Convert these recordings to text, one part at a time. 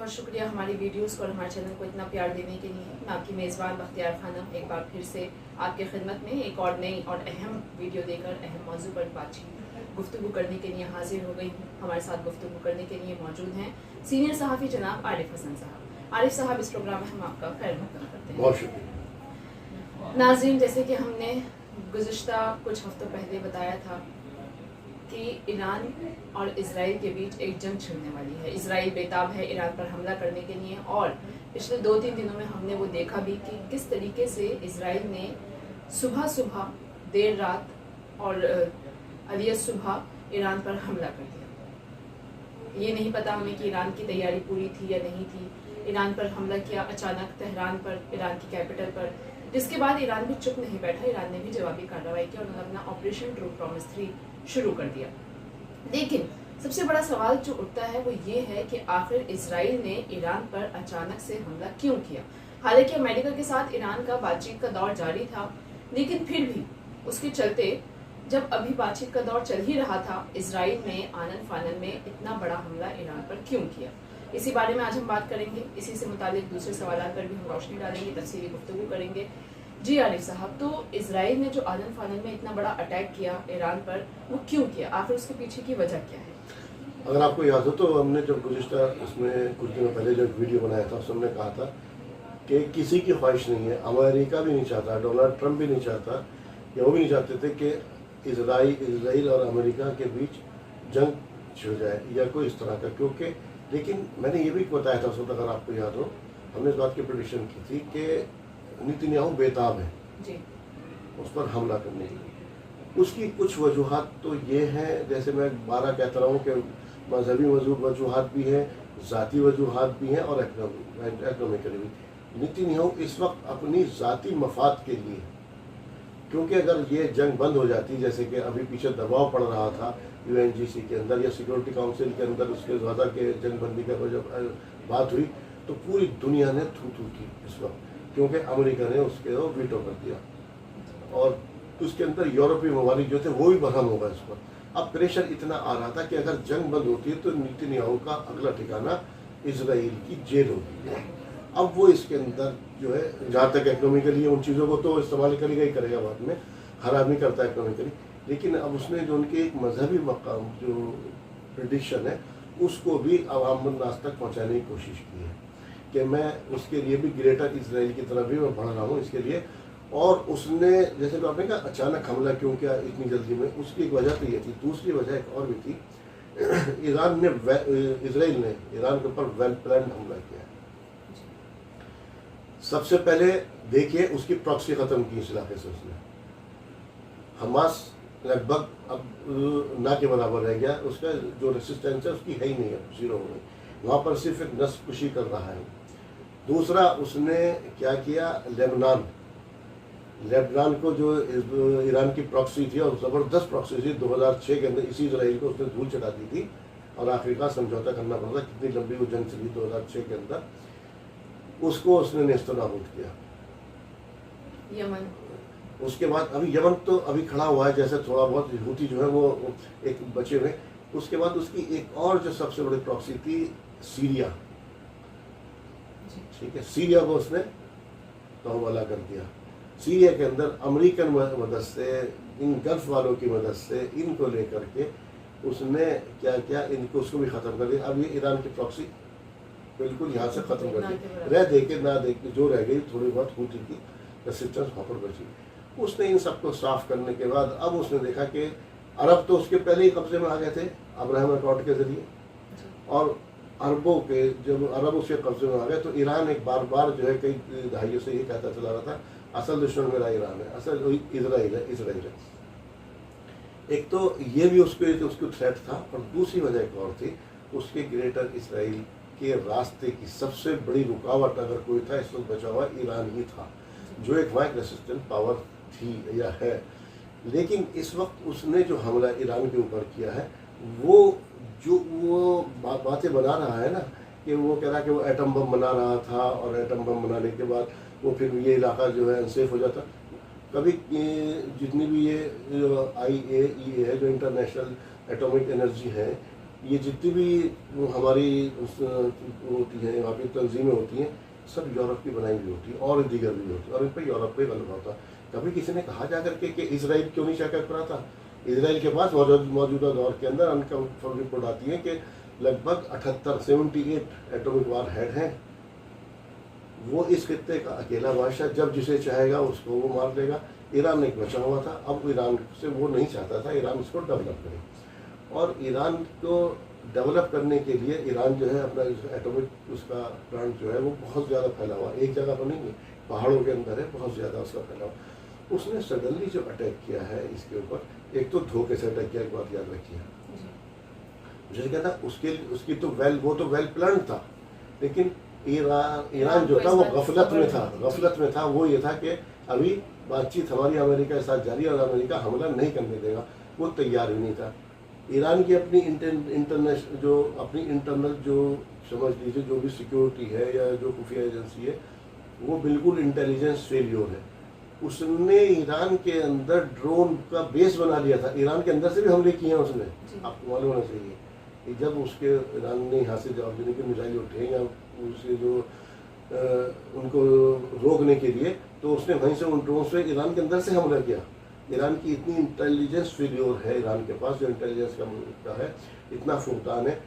बहुत शुक्रिया हमारी वीडियोस को और हमारे चैनल को इतना प्यार देने के लिए। मैं आपकी मेज़बान बख्तियार खानम एक बार फिर से आपके खिदमत में एक और नई और अहम वीडियो देकर अहम मौजू पर बातचीत गुफ्तगू करने के लिए हाजिर हो गई हूँ। हमारे साथ गुफ्तगू करने के लिए मौजूद हैं सीनियर सहाफ़ी जनाब आरिफ हसन साहब। आरिफ साहब, इस प्रोग्राम में हम आपका खैर मकदम करते हैं। बहुत शुक्रिया। नाज़रीन, जैसे कि हमने गुज़िश्ता कुछ हफ्तों पहले बताया था कि ईरान और इजराइल के बीच एक जंग छिड़ने वाली है। इजराइल बेताब है ईरान पर हमला करने के लिए और पिछले 2-3 दिनों में हमने वो देखा भी कि किस तरीके से इजराइल ने सुबह सुबह देर रात और अलियत सुबह ईरान पर हमला कर दिया। ये नहीं पता हमें कि ईरान की तैयारी पूरी थी या नहीं थी। ईरान पर हमला किया अचानक तेहरान पर, ईरान की कैपिटल पर, जिसके बाद ईरान भी चुप नहीं बैठा। ईरान ने भी जवाबी कार्रवाई की और उन्होंने अपना ऑपरेशन ट्रू प्रॉमिस 3 शुरू कर दिया। लेकिन सबसे बड़ा सवाल जो उठता है वो ये है कि आखिर इजराइल ने ईरान पर अचानक से हमला क्यों किया। हालांकि अमेरिका के साथ ईरान का बातचीत का दौर जारी था, लेकिन फिर भी उसके चलते जब अभी बातचीत का दौर चल ही रहा था, इजराइल ने आनन फानन में इतना बड़ा हमला ईरान पर क्यों किया। इसी बारे में आज हम बात करेंगे। इसी से मुतालिक दूसरे सवाल पर भी हम रोशनी डालेंगे, तफसीली गुफ्तगू करेंगे। जी आरिफ साहब, तो इजराइल ने जो आनन फानन में इतना बड़ा अटैक किया ईरान पर, वो क्यों किया? आखिर उसके पीछे की वजह क्या है? अगर आपको याद हो तो हमने जब गुज़िश्ता इसमें कुछ दिनों पहले जब वीडियो बनाया था उसमें कहा था कि किसी की ख्वाहिश नहीं है, अमेरिका भी नहीं चाहता, डोनाल्ड ट्रंप भी नहीं चाहता, या वो भी नहीं चाहते थे कि इजराइल और अमेरिका के बीच जंग छिड़ जाए या कोई इस तरह का। क्योंकि लेकिन मैंने ये भी बताया था उस वक्त, अगर आपको याद हो, हमने इस बात की प्रेडिक्शन की थी कि नेतन्याहू बेताब है जी उस पर हमला करने के लिए। उसकी कुछ वजूहात तो ये हैं, जैसे मैं 12 कहता रहा हूँ कि मजहबी वजूहात भी हैं, ज़ाती वजूहात भी हैं और इकोनॉमिकली भी। नेतन्याहू इस वक्त अपनी ज़ाती मफाद के लिए, क्योंकि अगर ये जंग बंद हो जाती, जैसे कि अभी पीछे दबाव पड़ रहा था UNGC के अंदर या सिक्योरिटी काउंसिल के अंदर, उसके ज़्यादा के जंग बंदी का जब बात हुई तो पूरी दुनिया ने थू की इस वक्त, क्योंकि अमेरिका ने उसके वीटो कर दिया और उसके अंदर यूरोपीय ममालिक जो थे वो भी बरहम होगा इस पर। अब प्रेशर इतना आ रहा था कि अगर जंग बंद होती है तो नेतन्याहू का अगला ठिकाना इजराइल की जेल होगी। अब वो इसके अंदर जो है, जहाँ तक इकोनॉमिकली उन चीज़ों को तो इस्तेमाल करेगा ही करेगा, बाद में हर आदमी करता है इकोनॉमिकली, लेकिन अब उसने जो उनके एक मजहबी मकाम जो प्रेडिक्शन है उसको भी अवाम नास तक पहुँचाने की कोशिश की है कि मैं उसके लिए भी ग्रेटर इजराइल की तरफ भी मैं बढ़ रहा हूँ इसके लिए। और उसने, जैसे कि आपने कहा अचानक हमला क्यों किया इतनी जल्दी में, उसकी एक वजह तो ये थी। दूसरी वजह एक और भी थी, इजराइल ने ईरान के ऊपर वेल प्लान हमला किया। सबसे पहले देखिए उसकी प्रॉक्सी ख़त्म की इस इलाके से उसने। हमास लगभग अब ना के बराबर रह गया, उसका जो रेसिस्टेंस है उसकी है ही नहीं है, जीरो हो गई। वहाँ पर सिर्फ एक नस्लकुशी कर रहा है। दूसरा उसने क्या किया, लेबनान को जो ईरान की प्रॉक्सी थी और ज़बरदस्त प्रॉक्सी थी, 2006 के अंदर इसी इजराइल को उसने धूल चढ़ा दी थी और आखिरकार समझौता करना पड़ा था। कितनी लंबी वो जंग चली 2006 के अंदर, उसको उसने नेस्तनाबूद किया। यमन, उसके बाद अभी यमन तो अभी खड़ा हुआ है, जैसे थोड़ा बहुत हूती जो है वो एक बचे हुए। उसके बाद उसकी एक और जो सबसे बड़ी प्रॉक्सी थी सीरिया, ठीक है, सीरिया को उसने तहवाला कर दिया। सीरिया के अंदर अमेरिकन मदद से, इन गल्फ वालों की मदद से, इनको लेकर के उसने क्या किया, इनको उसको भी ख़त्म कर दिया। अब ये ईरान की प्रॉक्सी बिल्कुल यहाँ से ख़त्म कर दी, रह दे के ना दे के जो रह गई थोड़ी बहुत हूती की रेसिस्टेंस वहाँ पर बची। उसने इन सबको साफ करने के बाद अब उसने देखा कि अरब तो उसके पहले ही कब्जे में आ गए थे अब्राहम अकॉर्ड के ज़रिए, और अरबों के जब अरब उसके कब्जे में आ गए तो ईरान एक बार जो है कई दहाइयों से ये कहता चला रहा था असल दुश्मन मेरा ईरान है, असल इजराइल है। एक तो ये भी उसको थ्रेट था, और दूसरी वजह एक और थी, उसके ग्रेटर इसराइल के रास्ते की सबसे बड़ी रुकावट अगर कोई था इस वक्त बचा हुआ ईरान ही था, जो एक वहाँ रेसिस्टेंट पावर थी या है। लेकिन इस वक्त उसने जो हमला ईरान के ऊपर किया है, वो बातें बना रहा है ना, कि वो कह रहा है कि वो एटम बम बना रहा था और एटम बम बनाने के बाद वो फिर ये इलाका जो है अनसेफ हो जाता। कभी जितनी भी ये IAEA है जो इंटरनेशनल एटॉमिक एनर्जी है, ये जितनी भी हमारी होती हैं, वहाँ पे तंजीमें होती हैं, सब यूरोप की बनाई हुई होती है और दीगर भी होती है, और इन पर यूरोप पे गलबा होता है। कभी किसी ने कहा जा करके कि इसराइल क्यों नहीं चेकअप करा था? इसराइल के पास मौजूदा दौर के अंदर अनकन्फर्म रिपोर्ट आती है कि लगभग 78 एटॉमिक वार हेड हैं। वो इस खित्ते का अकेला बादशाह, जब जिसे चाहेगा उसको वो मार देगा। ईरान एक बचा हुआ था, अब ईरान से वो नहीं चाहता था ईरान उसको डेवलप करे, और ईरान को डेवलप करने के लिए ईरान जो है अपना एटॉमिक उसका प्लांट जो है वो बहुत ज़्यादा फैला हुआ, एक जगह पर नहीं है, पहाड़ों के अंदर है, बहुत ज़्यादा उसका फैला हुआ। उसने सडनली जो अटैक किया है इसके ऊपर, एक तो धोखे से अटैक किया, एक बात याद रखिए, जैसे कहता उसकी तो वो तो वेल प्लान था, लेकिन ईरान जो था वो गफलत में था। वो ये था कि अभी बातचीत हमारी अमेरिका के साथ जारी है और अमेरिका हमला नहीं करने देगा, वो तैयार ही नहीं था। ईरान की अपनी इंटरनल जो समझ लीजिए जो भी सिक्योरिटी है या जो खुफिया एजेंसी है, वो बिल्कुल इंटेलिजेंस फेलियर है। उसने ईरान के अंदर ड्रोन का बेस बना लिया था, ईरान के अंदर से भी हमले किए हैं उसने, आपको मालूम होना चाहिए। जब उसके ईरान ने यहाँ से जवाब देने के मिसाइल उठे या उसे जो उनको रोकने के लिए, तो उसने वहीं से उन ड्रोन से ईरान के अंदर से हमला किया। ईरान की इतनी इंटेलिजेंस फेलियर है, ईरान के पास जो इंटेलिजेंस का है, इतना फुकदान है।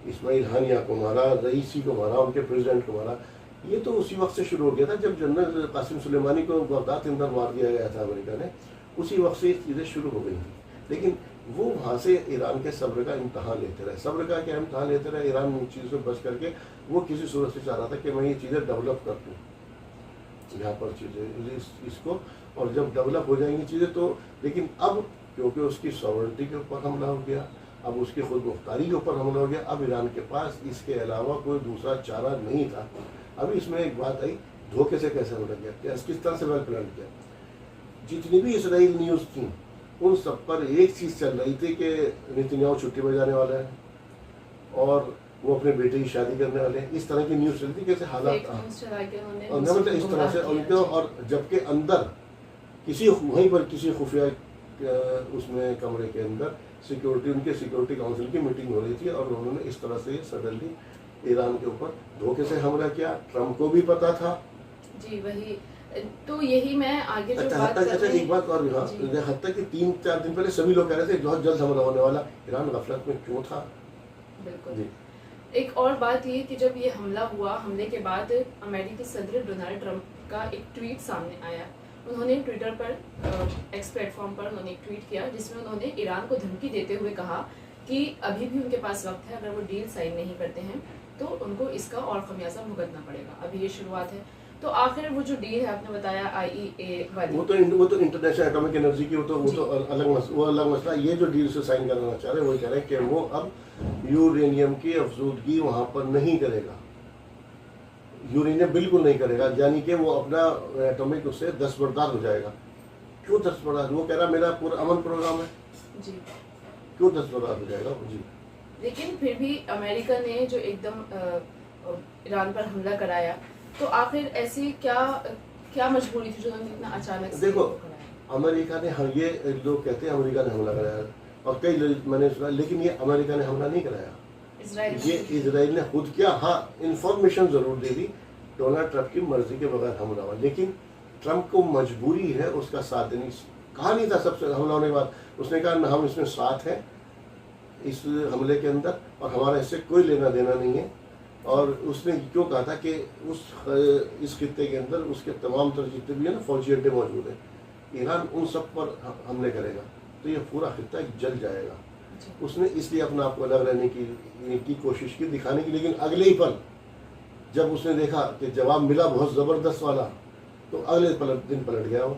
इस्माइल हानिया को मारा, रईसी को मारा, उनके प्रेसिडेंट को मारा। ये तो उसी वक्त से शुरू हो गया था जब जनरल कासिम सुलेमानी को बगदाद के अंदर मार दिया गया था अमेरिका ने, उसी वक्त से चीज़ें शुरू हो गई थी। लेकिन वो वहाँ से ईरान के सब्र का इम्तहान लेते रहे, सब्र का क्या इम्तहान लेते रहे। ईरान उन चीज़ों से बच करके वो किसी सूरत से चाह रहा था कि मैं ये चीज़ें डेवलप कर दूँ यहाँ पर चीज़ें इसको, और जब डेवलप हो जाएंगी चीज़ें तो, लेकिन अब क्योंकि उसकी सॉवरेंटी के ऊपर हमला हो गया, अब उसकी खुद मुख्तारी के ऊपर हमला हो गया, अब ईरान के पास इसके अलावा कोई दूसरा चारा नहीं था। अभी इसमें एक बात आई, धोखे से कैसे हमला किया, किस तरह से वेल प्लान किया। जितनी भी इसराइल न्यूज़ थी उन सब पर एक चीज़ चल रही थी कि नेतन्याहू छुट्टी पर जाने वाला है और वो अपने बेटे की शादी करने वाले हैं। इस तरह की न्यूज़ चलती, कैसे हालात और मतलब इस तरह से उनके, और जबकि अंदर किसी वहीं पर किसी खुफिया उसमें कमरे के अंदर सिक्योरिटी, उनके सिक्योरिटी काउंसिल की मीटिंग हो रही थी और उन्होंने इस तरह से सडनली ईरान के ऊपर धोखे से हमला किया। ट्रम्प को भी पता था जी, वही तो यही मैं आगे जो बात अच्छा एक बात और, यहाँ तक कि 3-4 दिन पहले सभी लोग कह रहे थे बहुत जल्द हमला होने वाला। ईरान गफलत में क्यों था? बिल्कुल। एक और बात ये कि जब ये हमला हुआ, हमले के बाद अमेरिकी सदर डोनाल्ड ट्रंप का एक ट्वीट सामने आया। उन्होंने ट्विटर पर एक्स प्लेटफॉर्म पर उन्होंने एक ट्वीट किया जिसमें उन्होंने ईरान को धमकी देते हुए कहा कि अभी भी उनके पास वक्त है, अगर वो डील साइन नहीं करते हैं तो उनको इसका और खमियाजा भुगतना पड़ेगा। अभी ये शुरुआत है, तो आखिर वो जो डील है आपने बताया IEA वाली, वो तो इंटरनेशनल एटॉमिक एनर्जी की, वो तो अलग मसला। ये जो डील से साइन कराना चाह रहे हैं वो कह रहे हैं कि वो अब यूरेनियम की अफजूदगी वहाँ पर नहीं करेगा, यूरेनियम बिल्कुल नहीं करेगा, यानी कि वो अपना एटॉमिक उससे दस्तबरदार हो जाएगा। क्यों दस्तबरदार? वो कह रहा मेरा पूरा अमन प्रोग्राम है जी, क्यों दस्तबरदार हो जाएगा जी। लेकिन फिर भी अमेरिका ने जो एकदम ईरान पर हमला कराया, तो आखिर ऐसी क्या मजबूरी थी जो उन्होंने इतना अचानक से देखो अमेरिका ने, हाँ ये लोग कहते हैं अमेरिका ने हमला कराया और कई मैंने सुना, लेकिन ये अमेरिका ने हमला नहीं कराया, ये इजराइल ने खुद किया। हाँ इंफॉर्मेशन जरूर दे दी, डोनाल्ड ट्रंप की मर्जी के बगैर हमला हुआ, लेकिन ट्रंप को मजबूरी है उसका साथ देने। कहा नहीं था सबसे हमला होने के बाद, उसने कहा हम इसमें साथ हैं इस हमले के अंदर और हमारा इससे कोई लेना देना नहीं है। और उसने क्यों कहा था कि इस खित्ते के अंदर उसके तमाम तरह जितने भी है ना फौजी अड्डे मौजूद हैं, ईरान उन सब पर हमले करेगा तो ये पूरा खित्ता जल जाएगा। उसने इसलिए अपने आप को अलग रहने की कोशिश की, दिखाने की, लेकिन अगले ही पल जब उसने देखा कि जवाब मिला बहुत ज़बरदस्त वाला, तो अगले दिन पलट गया वो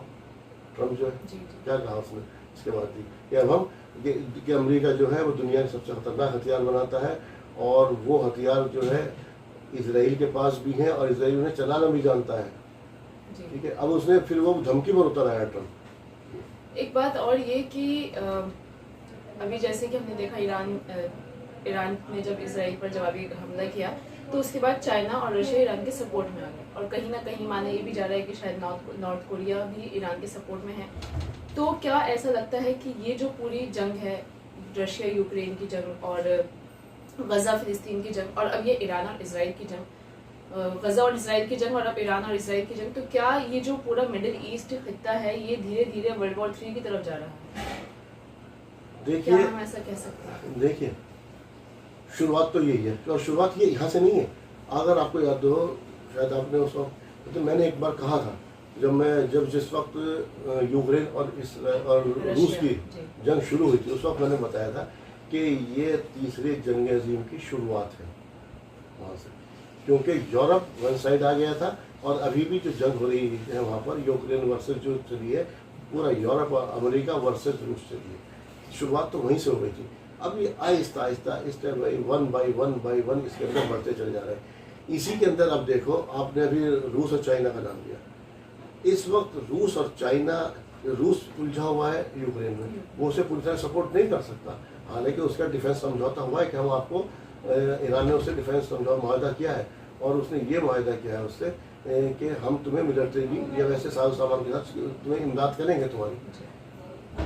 ट्रम्प जो है। क्या कहा उसने इसके बाद कि अब हम कि अमेरिका जो है वो दुनिया के सबसे खतरनाक हथियार बनाता है और वो हथियार जो है इजराइल के पास भी है और इजराइल उन्हें चलाना भी जानता है। ठीक है, अब उसने फिर वो धमकी पर उतर आया ट्रम्प। एक बात और ये कि अभी जैसे कि हमने देखा ईरान ने जब इजराइल पर जवाबी हमला किया तो उसके बाद चाइना और रशिया ईरान के सपोर्ट में आ गए, और कहीं ना कहीं माना ये भी जा रहा है कि शायद नॉर्थ कोरिया भी ईरान के सपोर्ट में है। तो क्या ऐसा लगता है कि ये जो पूरी जंग है, रशिया यूक्रेन की जंग और गज़ा फ़िलिस्तीन की जंग और अब ये ईरान और इसराइल की जंग, गज़ा और इसराइल की जंग और अब ईरान और इसराइल की जंग, तो क्या ये जो पूरा मिडिल ईस्ट खित्ता है ये धीरे धीरे वर्ल्ड वॉर 3 की तरफ जा रहा है? क्या देखिए, हम ऐसा कह सकते हैं? देखिए शुरुआत तो यही है, और शुरुआत ये यहाँ से नहीं है। अगर आपको याद हो, शायद आपने उस वक्त, तो मैंने एक बार कहा था, जब जिस वक्त यूक्रेन और रूस की जंग शुरू हुई थी, उस वक्त मैंने बताया था कि ये तीसरे जंग अजीम की शुरुआत है वहाँ से, क्योंकि यूरोप वन साइड आ गया था और अभी भी जो जंग हो रही है वहाँ पर यूक्रेन वर्सेस जो चली है, पूरा यूरोप और अमेरिका वर्सेस रूस चली है। शुरुआत तो वहीं से हो गई थी। अब ये Aahista Aahista one by one इसके अंदर बढ़ते चले जा रहे हैं। इसी के अंदर अब देखो, आपने अभी रूस और चाइना का नाम लिया। इस वक्त रूस और चाइना, रूस उलझा हुआ है यूक्रेन में, वो उसे पूरी तरह सपोर्ट नहीं कर सकता, हालांकि उसका डिफेंस समझौता हुआ है कि हम आपको, ईरान ने उससे डिफेंस समझौता माहदा किया है और उसने ये माहदा किया है उससे कि हम तुम्हें मिलिट्री या वैसे साजो सामान के साथ तुम्हें इमदाद करेंगे तुम्हारी।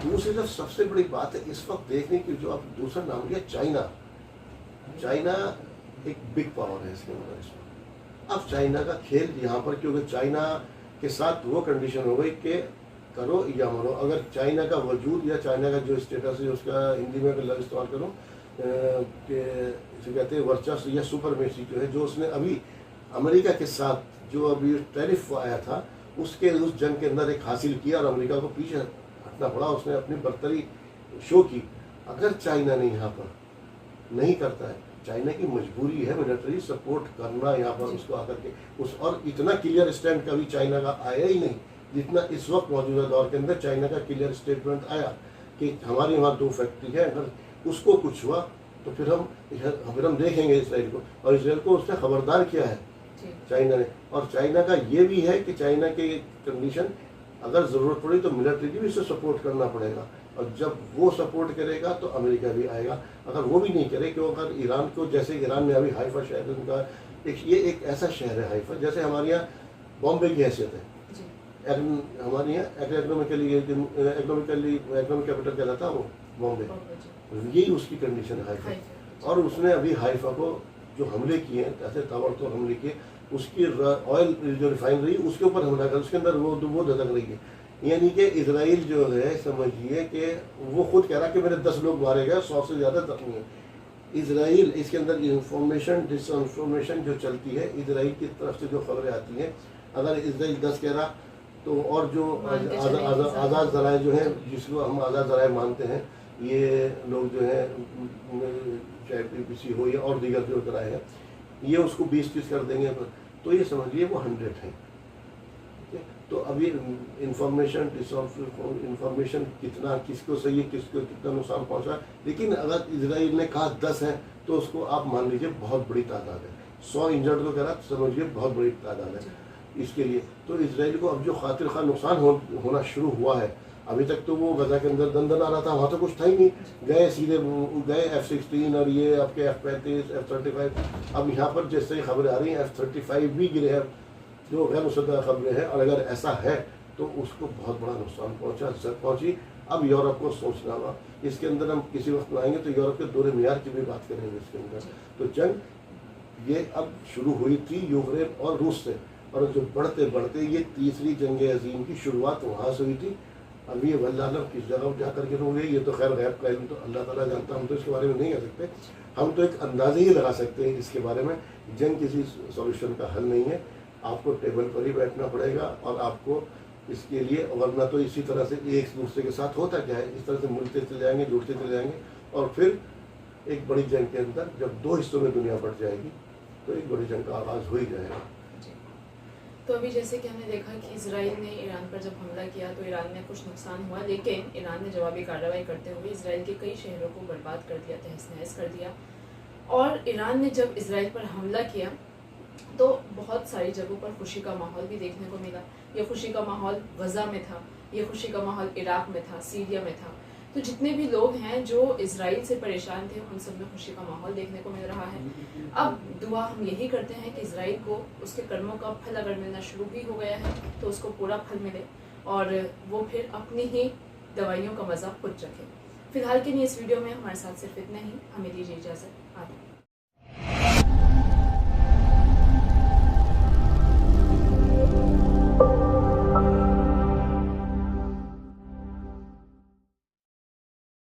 दूसरी तरफ सबसे बड़ी बात है इस वक्त देखने की, जो आप दूसरा नाम लिया चाइना। चाइना एक बिग पावर है इसके अंदर। इसमें अब चाइना का खेल यहाँ पर, क्योंकि चाइना के साथ वो कंडीशन हो गई कि करो या मरो। अगर चाइना का वजूद या चाइना का जो स्टेटस है, उसका हिंदी में अगर लफ्ज़ इस्तेमाल करूँ कि इसे कहते हैं वर्चस्व या सुपरमेसी जो है, जो उसने अभी अमेरिका के साथ जो अभी टैरिफ आया था उस जंग के अंदर एक हासिल किया और अमेरिका को पीछे हटना पड़ा, उसने अपनी बर्तरी शो की। अगर चाइना ने यहाँ पर नहीं करता है, चाइना की मजबूरी है मिलिट्री सपोर्ट करना यहाँ पर उसको आकर के उस, और इतना क्लियर स्टैंड कभी चाइना का आया ही नहीं जितना इस वक्त मौजूदा दौर के अंदर चाइना का क्लियर स्टेटमेंट आया कि हमारे वहाँ 2 फैक्ट्री है, अगर उसको कुछ हुआ तो फिर हम देखेंगे इसराइल को, और इसराइल को उसने खबरदार किया है चाइना ने। और चाइना का ये भी है कि चाइना की कंडीशन, अगर ज़रूरत पड़ी तो मिलिट्री भी इसे सपोर्ट करना पड़ेगा, और जब वो सपोर्ट करेगा तो अमेरिका भी आएगा। अगर वो भी नहीं करे, क्योंकि अगर ईरान को, जैसे ईरान में अभी हाइफा शहर उनका ये एक ऐसा शहर है हाइफा, जैसे हमारे यहाँ बॉम्बे की हैसियत है, हमारे यहाँ इकोनॉमिक कैपिटल कहलाता है वो बॉम्बे, यही उसकी कंडीशन है हाइफा। और उसने अभी हाइफा को जो हमले किए हैं, ऐसे ताबड़तोड़ हमले किए, उसकी ऑयल जो रिफाइनरी उसके ऊपर हमला कर, उसके अंदर वो धधक रही है। यानी कि इजराइल जो है, समझिए कि वो खुद कह रहा है कि मेरे 10 लोग मारे गए, 100 से ज़्यादा जख्मी है। इजराइल, इसके अंदर इंफॉर्मेशन डिसइंफॉर्मेशन जो चलती है, इजराइल की तरफ से जो खबरें आती हैं, अगर इजराइल 10 कह रहा तो, और जो आज़ाद ज़राए जो हैं, जिसको हम आज़ाद ज़राए मानते हैं, ये लोग जो है चाहे BBC हो या और दीगर जो ज़राए हैं, ये उसको 20-30 कर देंगे, तो ये समझिए वो 100 है। तो अभी इंफॉर्मेशन इंफॉर्मेशन कितना किसको सही है, किसको कितना नुकसान पहुंचा, लेकिन अगर इजराइल ने कहा 10 है तो उसको आप मान लीजिए बहुत बड़ी तादाद है। 100 इंजर्ड को कह रहा तो समझिए बहुत बड़ी तादाद है इसके लिए। तो इजराइल को अब जो खातिर खा नुकसान होना शुरू हुआ है, अभी तक तो वो गजा के अंदर दंदन आ रहा था, वहाँ तो कुछ था ही नहीं, गए सीधे गए F-16 और ये आपके F-35 F-35। अब यहाँ पर जैसे ही खबरें आ रही हैं F-35 भी गिरे हैं, जो गैर मुसद्दक़ खबरें हैं, और अगर ऐसा है तो उसको बहुत बड़ा नुकसान पहुंची। अब यूरोप को सोचना होगा, इसके अंदर हम किसी वक्त आएंगे तो यूरोप के दौरे मियार की भी बात करेंगे इसके अंदर। तो जंग ये अब शुरू हुई थी यूक्रेन और रूस से, और जो बढ़ते बढ़ते ये तीसरी जंग अजीम की शुरुआत वहाँ से हुई थी। अभी ये वल्लाह किस जगह जा करके रुक गई, ये तो खैर गैब का इल्म तो अल्लाह ताला जानता, हम तो इसके बारे में नहीं कह सकते। हम तो एक अंदाजे ही लगा सकते हैं इसके बारे में। जंग किसी सॉल्यूशन का हल नहीं है, आपको टेबल पर ही बैठना पड़ेगा, और आपको इसके लिए, वरना तो इसी तरह से एक दूसरे के साथ होता क्या है, इस तरह से मिलते चले जाएंगे, जुड़ते चले जाएंगे, और फिर एक बड़ी जंग के अंदर जब 2 हिस्सों में दुनिया बढ़ जाएगी तो एक बड़ी जंग का आगाज़ हो ही जाएगा। तो अभी जैसे कि हमने देखा कि इजराइल ने ईरान पर जब हमला किया तो ईरान में कुछ नुकसान हुआ, लेकिन ईरान ने जवाबी कार्रवाई करते हुए इजराइल के कई शहरों को बर्बाद कर दिया, तहस नहस कर दिया। और ईरान ने जब इजराइल पर हमला किया तो बहुत सारी जगहों पर खुशी का माहौल भी देखने को मिला। ये खुशी का माहौल गज़ा में था, ये खुशी का माहौल इराक में था, सीरिया में था। तो जितने भी लोग हैं जो इजराइल से परेशान थे, उन सब में खुशी का माहौल देखने को मिल रहा है। अब दुआ हम यही करते हैं कि इजराइल को उसके कर्मों का फल अगर मिलना शुरू भी हो गया है तो उसको पूरा फल मिले, और वो फिर अपनी ही दवाइयों का मज़ा खुद रखे। फिलहाल के लिए इस वीडियो में हमारे साथ सिर्फ इतना ही। हमें दीजिए इजाज़त। आगे।